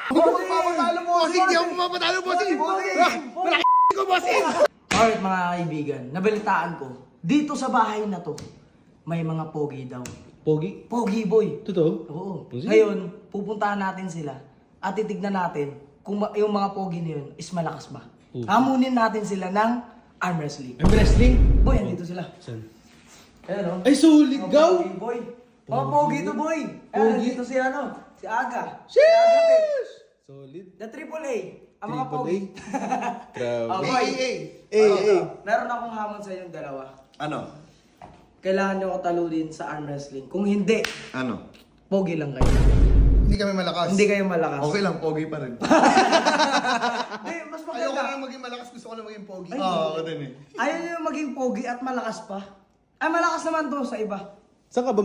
Magpapatalo mo, bossing! Hindi ako magpapatalo, bossing! Malaki ko, bossing! Alright mga kaibigan, nabalitaan ko, dito sa bahay na to, may mga pogi daw. Pogi? Pogi boy. Totoo? Oo. Sige. Ngayon, pupuntahan natin sila at titignan natin kung yung mga pogi na yun is malakas ba. Hamunin natin sila ng arm wrestling. Arm wrestling? Boy, andito sila. Saan? Ayan o. Ay, sulit gaw! Pogi boy. Mga pogi to boy. Ayan, Pogi? dito si ano, si Aga. Sheesh! Solid. The AAA. Ang mga pogi. Grabe. Boy, meron akong hamon sa inyong dalawa. Ano? Kailangan nyo ako talunin sa arm wrestling. Kung hindi, Ano? pogi lang kayo. Hindi kami malakas. Hindi kayo malakas. Okay lang, pogi pa rin. Hindi, mas Ayoko maganda. na maging malakas, gusto ko na maging pogi. Ay, Oo, ako din eh. Ayaw nyo maging pogi at malakas pa. Ay, malakas naman to sa iba. Saan ka ba